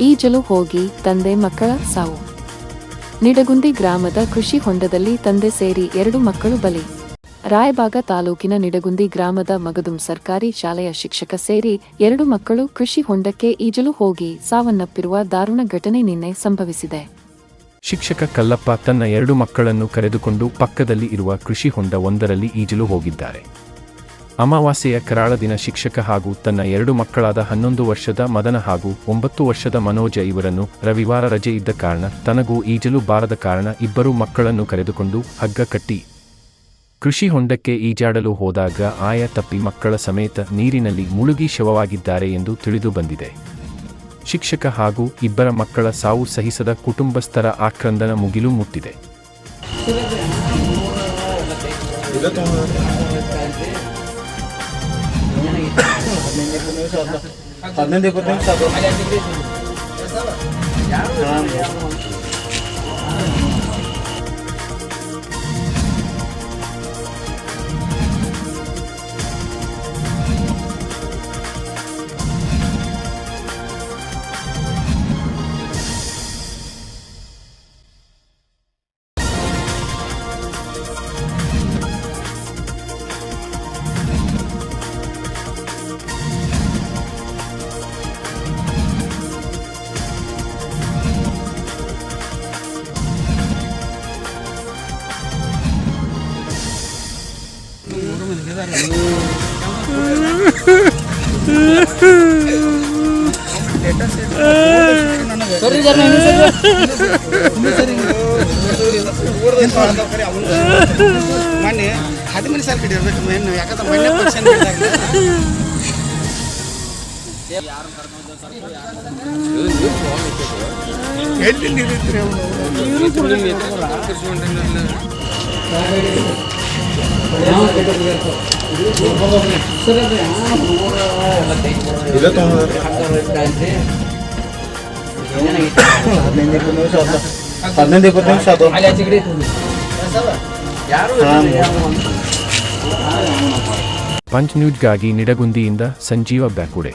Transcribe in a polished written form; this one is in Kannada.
ಈಜಲು ಹೋಗಿ ತಂದೆ ಮಕ್ಕಳ ಸಾವು. ನಿಡಗುಂದಿ ಗ್ರಾಮದ ಕೃಷಿ ಹೊಂಡದಲ್ಲಿ ತಂದೆ ಸೇರಿ 2 ಮಕ್ಕಳು ಬಲಿ. ರಾಯಬಾಗ ತಾಲೂಕಿನ ನಿಡಗುಂದಿ ಗ್ರಾಮದ ಮಗದುಂ ಸರ್ಕಾರಿ ಶಾಲೆಯ ಶಿಕ್ಷಕ ಸೇರಿ 2 ಮಕ್ಕಳು ಕೃಷಿ ಹೊಂಡಕ್ಕೆ ಈಜಲು ಹೋಗಿ ಸಾವನ್ನಪ್ಪಿರುವ ದಾರುಣ ಘಟನೆ ನಿನ್ನೆ ಸಂಭವಿಸಿದೆ. ಶಿಕ್ಷಕ ಕಲ್ಲಪ್ಪ ತನ್ನ 2 ಮಕ್ಕಳನ್ನು ಕರೆದುಕೊಂಡು ಪಕ್ಕದಲ್ಲಿ ಇರುವ ಕೃಷಿ ಹೊಂಡ ಒಂದರಲ್ಲಿ ಈಜಲು ಹೋಗಿದ್ದಾರೆ. ಅಮಾವಾಸ್ಯೆಯ ಕರಾಳ ದಿನ ಶಿಕ್ಷಕ ಹಾಗೂ ತನ್ನ 2 ಮಕ್ಕಳಾದ 11 ವರ್ಷದ ಮದನ ಹಾಗೂ 9 ವರ್ಷದ ಮನೋಜ ಇವರನ್ನು ರವಿವಾರ ರಜೆ ಇದ್ದ ಕಾರಣ ತನಗೂ ಈಜಲು ಬಾರದ ಕಾರಣ ಇಬ್ಬರು ಮಕ್ಕಳನ್ನು ಕರೆದುಕೊಂಡು ಹಗ್ಗ ಕಟ್ಟಿ ಕೃಷಿ ಹೊಂಡಕ್ಕೆ ಈಜಾಡಲು ಹೋದಾಗ ಆಯ ತಪ್ಪಿ ಮಕ್ಕಳ ಸಮೇತ ನೀರಿನಲ್ಲಿ ಮುಳುಗಿ ಶವವಾಗಿದ್ದಾರೆ ಎಂದು ತಿಳಿದು ಬಂದಿದೆ. ಶಿಕ್ಷಕ ಹಾಗೂ ಇಬ್ಬರ ಮಕ್ಕಳ ಸಾವು ಸಹಿಸದ ಕುಟುಂಬಸ್ಥರ ಆಕ್ರಂದನ ಮುಗಿಲು ಮುಟ್ಟಿದೆ. ಮೊನ್ನೆ 10 ಸಾಲ ಕಟ್ಟಿರ್ಬೇಕು ಮೆನ್ನು ಯಾಕಂದ್ರೆ ಮೊನ್ನೆ ಪರ್ಸೆಂಟ್ ಎಲ್ಲಿ ನೀರಿದ್ರೆ ಪಂಚ್ ನ್ಯೂಸ್ಗಾಗಿ ನಿಡಗುಂದಿಯಿಂದ ಸಂಜೀವ ಬ್ಯಾಕುಡೆ.